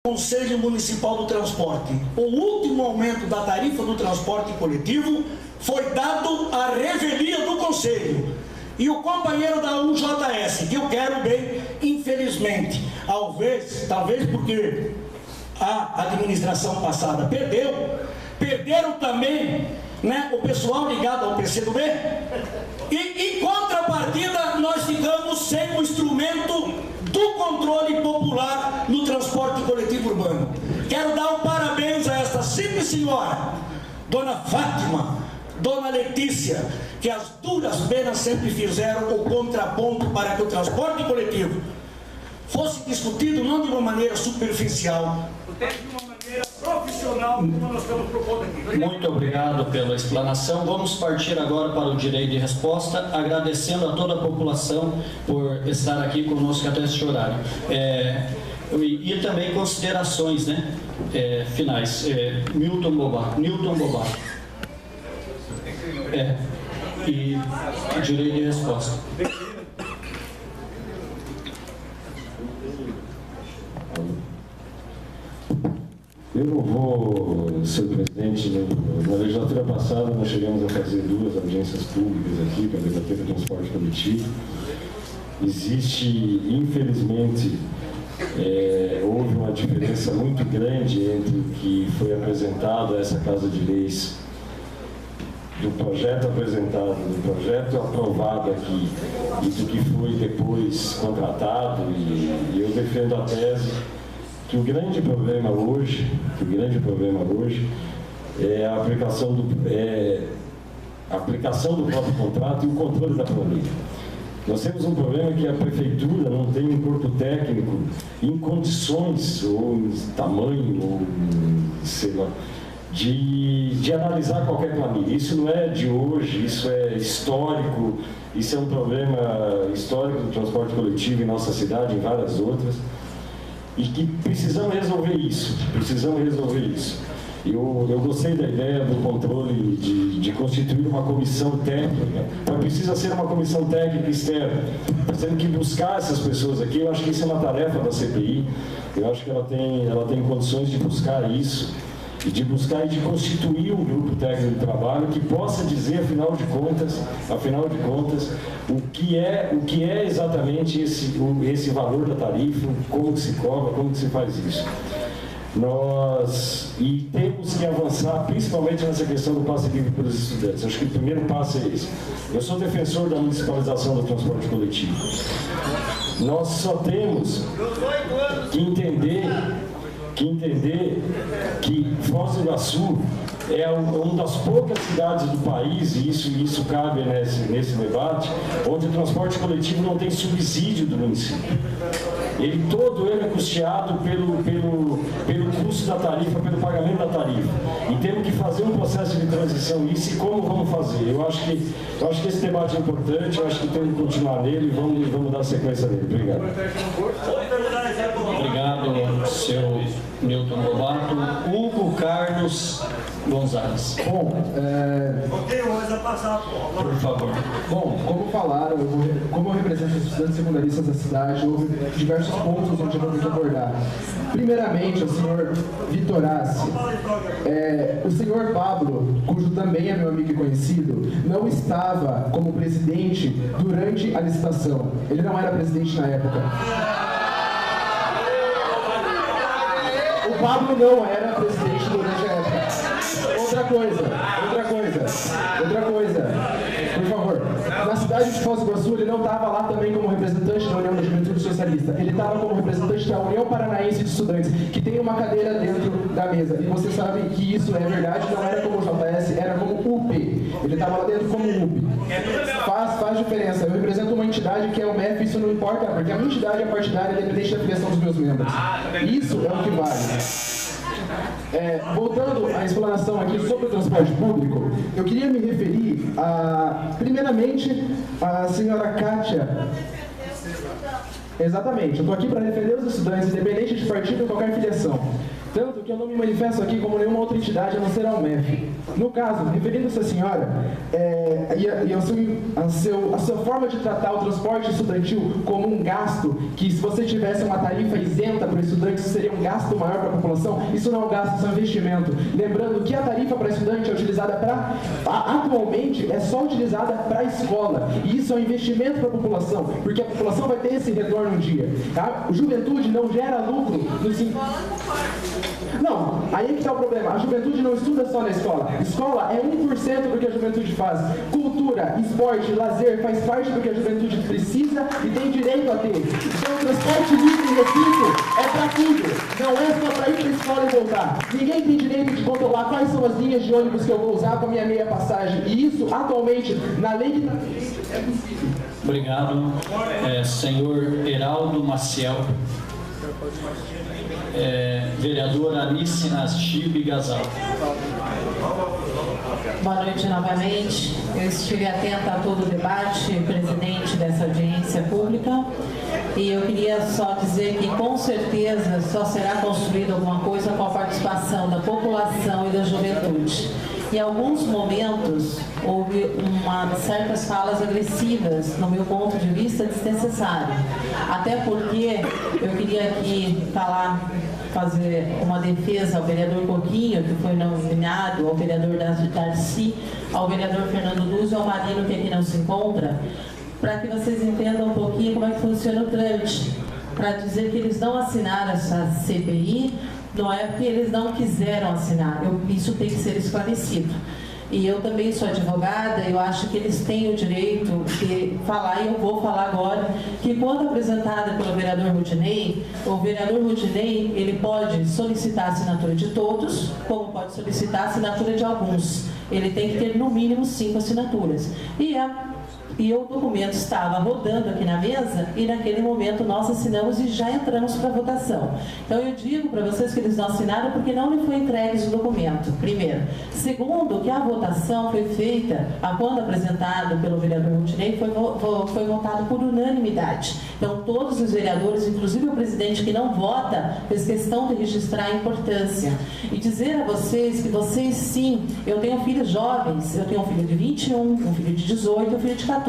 Conselho Municipal do Transporte. O último aumento da tarifa do transporte coletivo foi dado à revelia do Conselho. E o companheiro da UJS, que eu quero bem, infelizmente, talvez porque a administração passada perderam também, né, o pessoal ligado ao PCdoB, e em contrapartida nós ficamos sem o instrumento do controle popular no transporte coletivo urbano. Quero dar um parabéns a esta simples senhora, Dona Fátima, Dona Letícia, que as duras penas sempre fizeram o contraponto para que o transporte coletivo fosse discutido não de uma maneira superficial, mas de uma maneira profissional, como nós estamos propondo aqui. Muito obrigado pela explanação. Vamos partir agora para o direito de resposta, agradecendo a toda a população por estar aqui conosco até este horário. E também considerações, né, finais. Newton Bobar. E direito de resposta. Eu não vou, senhor presidente, na legislatura passada nós chegamos a fazer 2 audiências públicas aqui para debater o transporte coletivo. Existe, infelizmente, houve uma diferença muito grande entre o que foi apresentado a essa Casa de Leis, do projeto apresentado, do projeto aprovado aqui e do que foi depois contratado, e eu defendo a tese que o grande problema hoje é a aplicação do próprio contrato e o controle da planilha. Nós temos um problema que a prefeitura não tem um corpo técnico em condições, ou em tamanho, ou sei lá, de analisar qualquer planilha. Isso não é de hoje, isso é histórico, isso é um problema histórico do transporte coletivo em nossa cidade, em várias outras, e que precisamos resolver isso. Eu gostei da ideia do controle, de constituir uma comissão técnica, mas precisa ser uma comissão técnica externa. Nós temos que buscar essas pessoas aqui. Eu acho que isso é uma tarefa da CPI, eu acho que ela tem condições de buscar isso, e de constituir um grupo técnico de trabalho que possa dizer, afinal de contas, o que é exatamente esse valor da tarifa, como que se cobra, como que se faz isso. E temos que avançar, principalmente nessa questão do passe livre para os estudantes. Acho que o primeiro passo é esse. Eu sou defensor da municipalização do transporte coletivo. Nós só temos que entender que Foz do Iguaçu é uma das poucas cidades do país, e isso cabe nesse debate, onde o transporte coletivo não tem subsídio do município. Todo ele é custeado pelo custo da tarifa, pelo pagamento da tarifa. E temos que fazer um processo de transição nisso. E como vamos fazer? Eu acho que esse debate é importante, eu acho que temos que continuar nele e vamos dar sequência nele. Obrigado. Obrigado, seu Newton Lobato. Hugo Carlos Gonzalez. Bom, por favor. Bom, como falaram, como eu represento os estudantes secundaristas da cidade, houve diversos pontos onde eu vou ter que abordar. Primeiramente, o senhor Vitorassi, o senhor Pablo, cujo também é meu amigo e conhecido, não estava como presidente durante a licitação. Ele não era presidente na época. O Pablo não era presidente durante a época. Outra coisa, por favor. Na cidade de Foz do Iguaçu, ele não estava lá também como representante da União da Juventude Socialista. Ele estava como representante da União Paranaense de Estudantes, que tem uma cadeira dentro da mesa. E você sabe que isso é verdade, não era como JS, era como UP. Ele estava lá dentro como UP. Faz diferença. Eu represento uma entidade que é o MEF, isso não importa, porque a minha entidade é partidária, independente da filiação dos meus membros. Isso é o que vale. Voltando à explanação aqui sobre o transporte público, eu queria me referir primeiramente à senhora Kátia. Exatamente, eu estou aqui para defender os estudantes, independente de partido ou qualquer filiação. Tanto que eu não me manifesto aqui como nenhuma outra entidade a não ser a UMEF. No caso, referindo-se à senhora, a sua forma de tratar o transporte estudantil como um gasto, que se você tivesse uma tarifa isenta para estudantes, isso seria um gasto maior para a população, isso não é um gasto, isso é um investimento. Lembrando que a tarifa para estudante é utilizada atualmente, é só utilizada para a escola. E isso é um investimento para a população, porque a população vai ter esse retorno um dia. A juventude não gera lucro no Não, aí é que está o problema. A juventude não estuda só na escola. Escola é 1% do que a juventude faz. Cultura, esporte, lazer faz parte do que a juventude precisa e tem direito a ter. Então o transporte livre e gratuito é para tudo. Não é só para ir para a escola e voltar. Ninguém tem direito de controlar quais são as linhas de ônibus que eu vou usar com a minha meia passagem. E isso, atualmente, na lei que está é possível. Obrigado. Senhor Heraldo Maciel. Vereadora Anice Nasdib Gazal. Boa noite novamente. Eu estive atenta a todo o debate, presidente dessa audiência pública, e eu queria só dizer que com certeza só será construída alguma coisa com a participação da população e da juventude. Em alguns momentos houve certas falas agressivas, no meu ponto de vista, desnecessário. Até porque eu queria aqui fazer uma defesa ao vereador Coquinho, que foi nomeado, ao vereador Darcy, ao vereador Fernando Luz e ao Marino, que aqui não se encontra, para que vocês entendam um pouquinho como é que funciona o trâmite, para dizer que eles não assinaram essa CPI, não é porque eles não quiseram assinar, isso tem que ser esclarecido. E eu também sou advogada, eu acho que eles têm o direito de falar, e eu vou falar agora, que quando apresentada pelo vereador Rudinei, o vereador Rudinei, ele pode solicitar a assinatura de todos, como pode solicitar a assinatura de alguns. Ele tem que ter no mínimo 5 assinaturas. E o documento estava rodando aqui na mesa e naquele momento nós assinamos e já entramos para a votação. Então eu digo para vocês que eles não assinaram porque não lhe foi entregue o documento, primeiro. Segundo, que a votação foi feita, quando apresentado pelo vereador Rudinei, foi votado por unanimidade. Então todos os vereadores, inclusive o presidente que não vota, fez questão de registrar a importância. E dizer a vocês que vocês sim, eu tenho filhos jovens, eu tenho um filho de 21, um filho de 18, um filho de 14.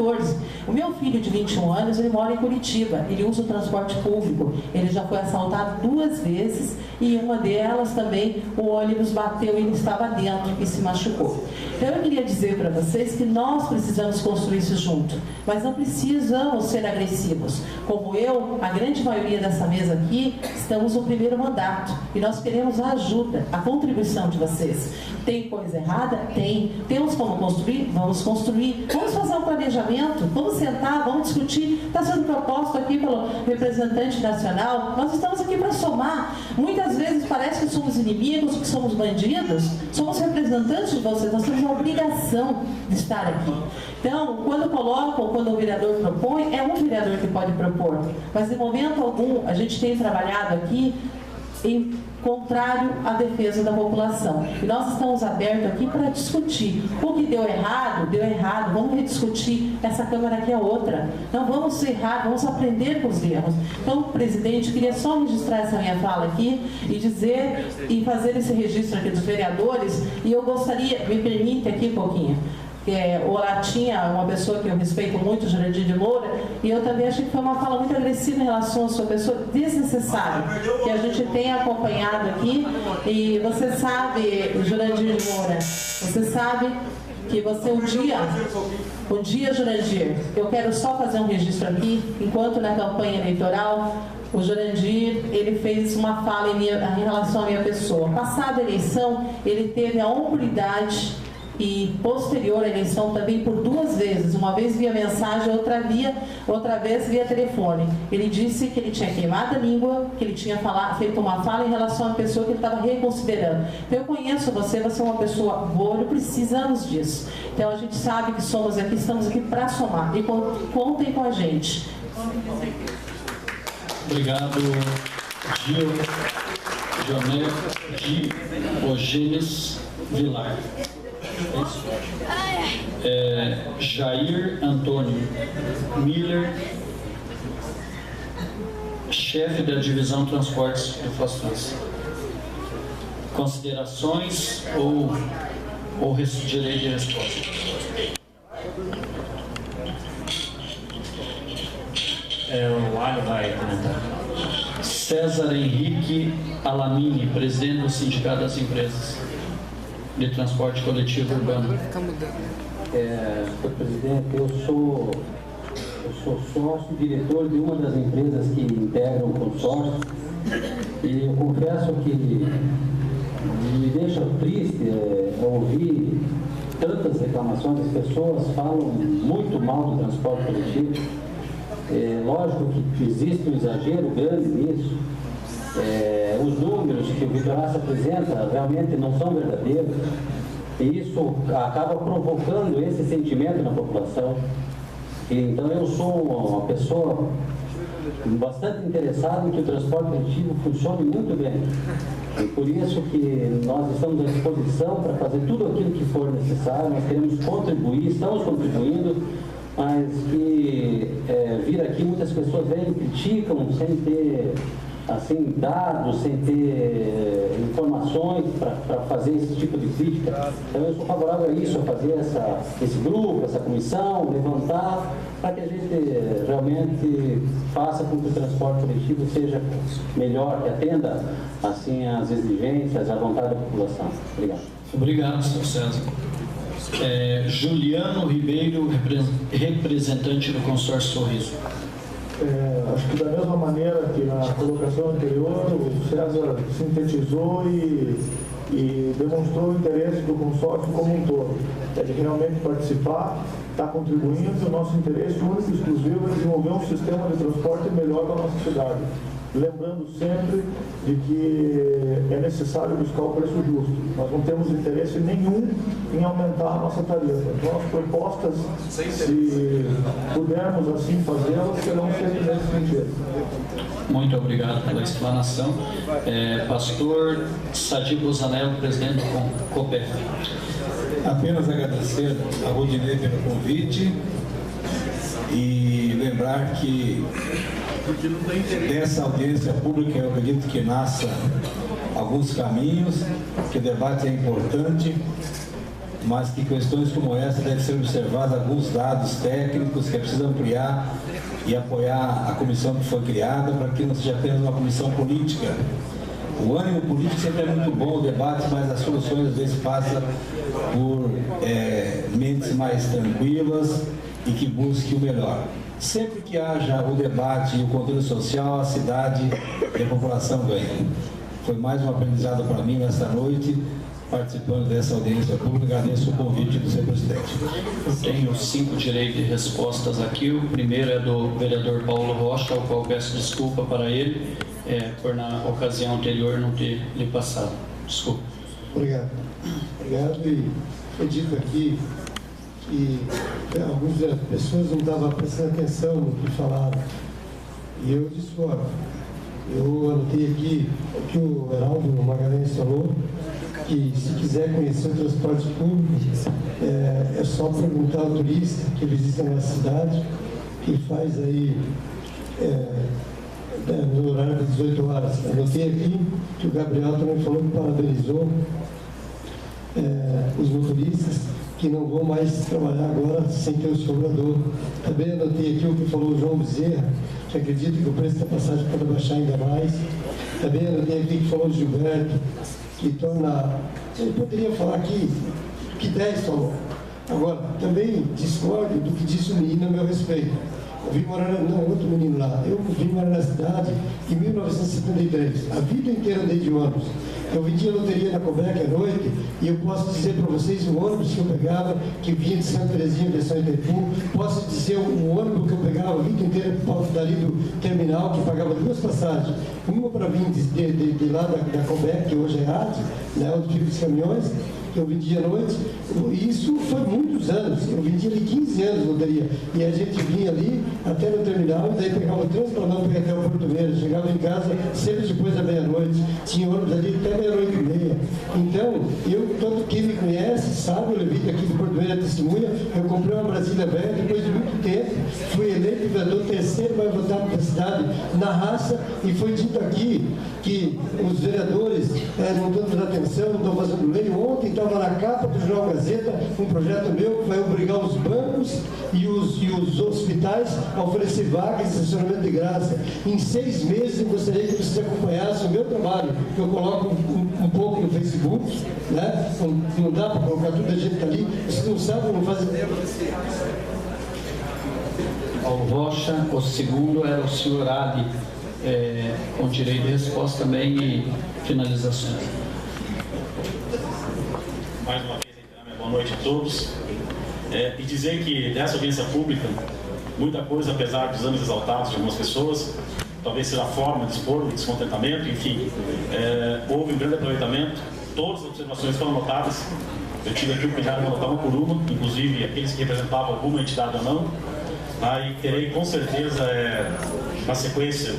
O meu filho de 21 anos, ele mora em Curitiba, ele usa o transporte público, ele já foi assaltado 2 vezes e uma delas também o ônibus bateu e ele estava dentro e se machucou. Então eu queria dizer para vocês que nós precisamos construir isso junto, mas não precisamos ser agressivos. Como eu, a grande maioria dessa mesa aqui, estamos no primeiro mandato e nós queremos a ajuda, a contribuição de vocês. Tem coisa errada? Tem. Temos como construir? Vamos construir. Vamos fazer um planejamento, vamos sentar, vamos discutir. Está sendo proposto aqui pelo representante nacional. Nós estamos aqui para somar. Muitas vezes parece que somos inimigos, que somos bandidos. Somos representantes de vocês. Nós temos a obrigação de estar aqui. Então, quando colocam, quando o vereador propõe, é um vereador que pode propor. Mas, em momento algum, a gente tem trabalhado aqui em contrário à defesa da população. E nós estamos abertos aqui para discutir. O que deu errado, vamos rediscutir. Essa Câmara aqui é outra. Não vamos errar, vamos aprender com os erros. Então, presidente, queria só registrar essa minha fala aqui e dizer, e fazer esse registro aqui dos vereadores, e eu gostaria, me permite aqui um pouquinho, o Latinha, uma pessoa que eu respeito muito, Jurandir de Moura, e eu também achei que foi uma fala muito agressiva em relação à sua pessoa, desnecessária, que a gente tem acompanhado aqui, e você sabe, Jurandir de Moura, você sabe que você um dia, Jurandir, eu quero só fazer um registro aqui, enquanto na campanha eleitoral, o Jurandir, ele fez uma fala em relação à minha pessoa. Passada a eleição, ele teve a hombridade e posterior à eleição também por 2 vezes, uma vez via mensagem, outra vez via telefone. Ele disse que ele tinha queimado a língua, que ele tinha feito uma fala em relação a uma pessoa que ele estava reconsiderando. Então eu conheço você é uma pessoa boa, precisamos disso. Então a gente sabe que estamos aqui para somar e contem com a gente. Obrigado, Diogenes Vilar. Jair Antônio Miller, chefe da divisão Transportes e Infraestruturas. Considerações ou direito de resposta? O Alho vai comentar. César Henrique Alamini, presidente do Sindicato das Empresas de Transporte Coletivo Urbano. Senhor presidente, eu sou sócio-diretor de uma das empresas que integram o consórcio e eu confesso que me deixa triste ouvir tantas reclamações. As pessoas falam muito mal do transporte coletivo. Lógico que existe um exagero grande nisso. Os números que o Vitorassa apresenta realmente não são verdadeiros. E isso acaba provocando esse sentimento na população. Então eu sou uma pessoa bastante interessada em que o transporte coletivo funcione muito bem. E por isso que nós estamos à disposição para fazer tudo aquilo que for necessário. Nós queremos contribuir, estamos contribuindo, mas que vir aqui muitas pessoas vêm e criticam sem ter assim, dados, sem ter informações para fazer esse tipo de crítica. Então eu sou favorável a isso, a fazer esse grupo, essa comissão, levantar, para que a gente realmente faça com que o transporte coletivo seja melhor, que atenda assim as exigências, a vontade da população. Obrigado. Obrigado, senhor César. Juliano Ribeiro, representante do consórcio Sorriso. Acho que da mesma maneira que na colocação anterior, o César sintetizou e demonstrou o interesse do consórcio como um todo. É de realmente participar, estar contribuindo, e o nosso interesse único e exclusivo é desenvolver um sistema de transporte melhor da nossa cidade. Lembrando sempre de que é necessário buscar o preço justo. Nós não temos interesse nenhum em aumentar a nossa tarifa. Então, as propostas, se pudermos assim fazê-las, serão sempre nesse sentido. Muito obrigado pela explanação. Pastor Sadi Busanello, presidente do COPEF. Apenas agradecer a Rodinei pelo convite e lembrar que dessa audiência pública eu acredito que nasça alguns caminhos, que o debate é importante, mas que questões como essa devem ser observadas, alguns dados técnicos que é preciso ampliar e apoiar a comissão que foi criada, para que não seja apenas uma comissão política. O ânimo político sempre é muito bom, o debate, mas as soluções às vezes passam por mentes mais tranquilas e que busquem o melhor. Sempre que haja o debate e o controle social, a cidade e a população ganham. Foi mais um aprendizado para mim nesta noite, participando dessa audiência pública. Agradeço o convite do senhor presidente. Eu tenho 5 direitos de respostas aqui. O primeiro é do vereador Paulo Rocha, ao qual peço desculpa para ele, por na ocasião anterior não ter lhe passado. Desculpa. Obrigado. Obrigado. E foi dito aqui que algumas pessoas não estavam prestando atenção no que falaram. E eu discordo. Eu anotei aqui o que o Heraldo Magalhães falou, que se quiser conhecer o transporte público, é só perguntar ao turista que visita na cidade, que faz aí no horário das 18 horas. Anotei aqui que o Gabriel também falou que parabenizou os motoristas que não vão mais trabalhar agora sem ter o sobrador. Também anotei aqui o que falou o João Bezerra, que acredita que o preço da passagem pode baixar ainda mais. Também anotei aqui que falou o Gilberto, que torna... Eu poderia falar aqui que 10 falou. Agora, também discordo do que disse o menino a meu respeito. Eu vim morar, outro menino lá. Eu vim morar na cidade em 1973. A vida inteira andei de ônibus. Eu vendia loteria na Covec à noite e eu posso dizer para vocês o ônibus que eu pegava, que vinha de Santa Terezinha, direção Itaipu. Posso dizer o ônibus que eu pegava a vida inteira dali do terminal, que pagava 2 passagens. Uma para vir de lá da Covec, que hoje é AD, né, onde ficam os caminhões, que eu vendia à noite. Isso foi muitos anos. Eu vendia ali 15 anos de loteria. E a gente vinha ali até no terminal, daí pegava o transplanão para ir até o Porto Verde. Chegava em casa sempre depois da meia-noite. Tinha ônibus ali até meia-noite e meia. Então, todo quem me conhece, sabe, eu levei daqui do Porto Verde a testemunha, eu comprei uma Brasília velha, depois de muito tempo, fui eleito vereador terceiro mais votado da cidade, na raça, e foi dito aqui que os vereadores não estão dando atenção, não estão fazendo lei. Ontem estava na capa do Jornal Gazeta um projeto meu que vai obrigar os bancos e os hospitais a oferecer vagas de estacionamento de graça. Em 6 meses, eu gostaria que vocês acompanhassem o meu trabalho, que eu coloco um pouco no Facebook, né? Não dá para colocar toda a gente que está ali, vocês não sabem, não fazem ideia. Paulo Rocha, o segundo era o senhor Ali, com direito de resposta também e finalizações. Mais uma vez, boa noite a todos. E dizer que dessa audiência pública, muita coisa, apesar dos anos exaltados de algumas pessoas, talvez seja a forma de expor o descontentamento, enfim, houve um grande aproveitamento, todas as observações foram anotadas. Eu tive aqui o cuidado de anotar uma por uma, inclusive aqueles que representavam alguma entidade ou não. E terei com certeza, na sequência,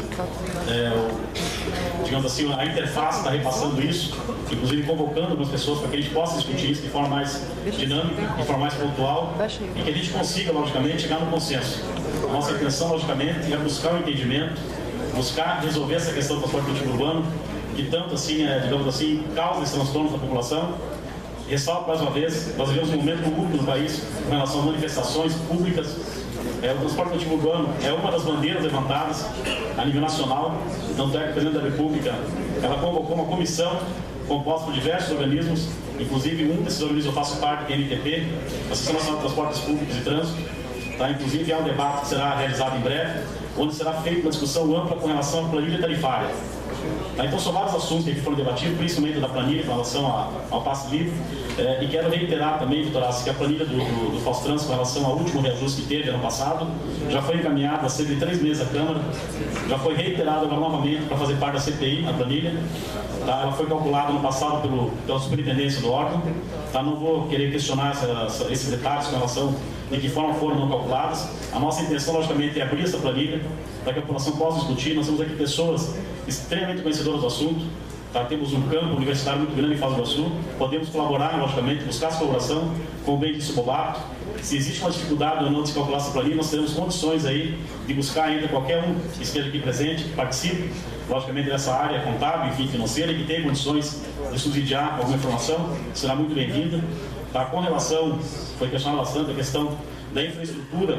digamos assim, a interface está repassando isso, inclusive convocando algumas pessoas para que a gente possa discutir isso de forma mais dinâmica, de forma mais pontual, e que a gente consiga, logicamente, chegar no consenso. A nossa intenção, logicamente, é buscar o entendimento, buscar resolver essa questão do transporte coletivo urbano, que tanto assim, digamos assim, causa esse transtorno da população. Ressalto mais uma vez, nós vivemos um momento único no país com relação a manifestações públicas. O transporte coletivo urbano é uma das bandeiras levantadas a nível nacional. Tanto é que o presidente da República ela convocou uma comissão composta por diversos organismos, inclusive um desses organismos eu faço parte, que é a NTP, a Associação Nacional de Transportes Públicos e Trânsito. Inclusive há um debate que será realizado em breve, onde será feita uma discussão ampla com relação à planilha tarifária. Então são vários assuntos que foram debatidos, principalmente da planilha com relação ao passe livre. E quero reiterar também, doutor Assi, que a planilha do Falstrans com relação ao último reajuste que teve ano passado já foi encaminhada há cerca de 3 meses à Câmara, já foi reiterada agora novamente para fazer parte da CPI, a planilha. Ela foi calculada no passado pela superintendência do órgão. Não vou querer questionar esses detalhes com relação de que forma foram não calculadas. A nossa intenção, logicamente, é abrir essa planilha para que a população possa discutir. Nós temos aqui pessoas extremamente conhecedoras do assunto. Temos um campo universitário muito grande em Foz do Iguaçu. Podemos colaborar, logicamente, buscar essa colaboração, como bem disse o Bobato. Se existe uma dificuldade ou não de se calcular essa planilha, nós teremos condições aí de buscar ainda qualquer um que esteja aqui presente, que participe, logicamente, dessa área contábil, enfim, financeira, e que tenha condições de subsidiar alguma informação, será muito bem-vinda. Com relação, foi questionado bastante a questão da infraestrutura,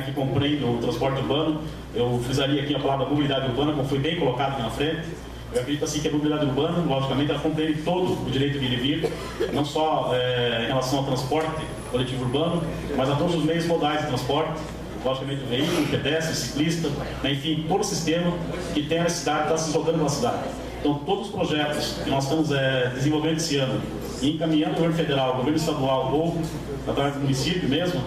que compreende o transporte urbano. Eu frisaria aqui a palavra mobilidade urbana, como foi bem colocado aqui na frente. Eu acredito assim que a mobilidade urbana, logicamente, ela compreende todo o direito de ir e vir, não só em relação ao transporte coletivo urbano, mas a todos os meios modais de transporte, logicamente o veículo, o pedestre, o ciclista, enfim, todo o sistema que tem a necessidade de estar se deslocando pela cidade. Então, todos os projetos que nós estamos desenvolvendo esse ano, e encaminhando o governo federal, o governo estadual ou através do município mesmo,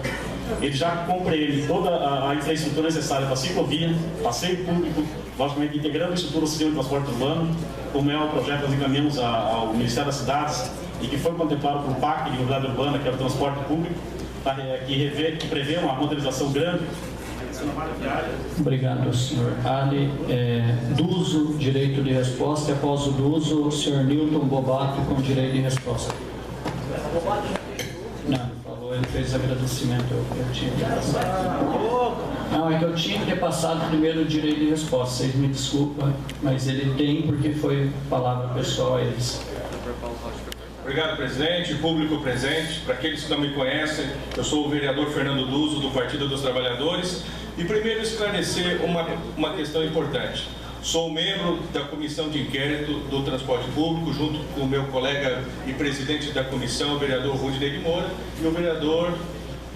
ele já compreende toda a infraestrutura necessária para ciclovia, passeio público, logicamente integrando a estrutura do sistema de transporte urbano, como é o projeto que nós encaminhamos ao Ministério das Cidades e que foi contemplado pelo Pacto de Mobilidade Urbana, que é o transporte público, que prevê uma modernização grande. Obrigado, senhor Ali. Do uso, direito de resposta, e após o do uso, o senhor Newton Bobato com direito de resposta. Não, falou, ele fez agradecimento, eu tinha que passar. Não, é que eu tinha que ter passado primeiro o direito de resposta, vocês me desculpam, mas ele tem porque foi palavra pessoal a eles. Obrigado, presidente, público presente. Para aqueles que não me conhecem, eu sou o vereador Fernando Duso, do Partido dos Trabalhadores. E primeiro esclarecer uma questão importante. Sou membro da Comissão de Inquérito do Transporte Público, junto com o meu colega e presidente da comissão, o vereador Rudinei de Moura, e o vereador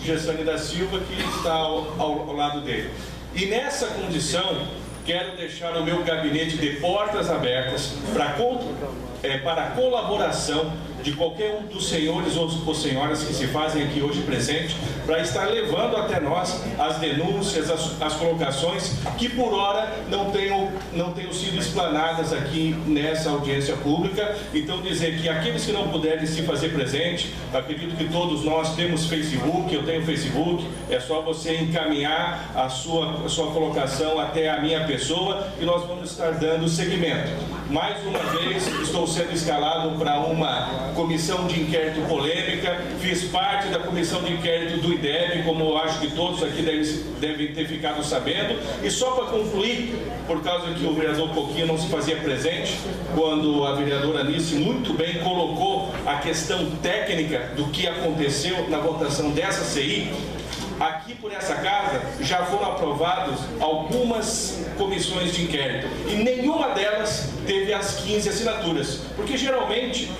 Gessane da Silva, que está ao lado dele. E nessa condição, quero deixar o meu gabinete de portas abertas para a colaboração de qualquer um dos senhores ou senhoras que se fazem aqui hoje presente, para estar levando até nós as denúncias, as colocações que por hora não tenham sido explanadas aqui nessa audiência pública. Então dizer que aqueles que não puderem se fazer presente, acredito que todos nós temos Facebook, eu tenho Facebook, é só você encaminhar a sua colocação até a minha pessoa e nós vamos estar dando seguimento. mais uma vez estou sendo escalado para uma comissão de inquérito polêmica, fiz parte da comissão de inquérito do IDEB, como eu acho que todos aqui devem ter ficado sabendo. E só para concluir, por causa que o vereador Coquinho não se fazia presente, quando a vereadora Anice muito bem colocou a questão técnica do que aconteceu na votação dessa CI, aqui por essa casa já foram aprovadas algumas comissões de inquérito e nenhuma delas teve as 15 assinaturas, porque geralmente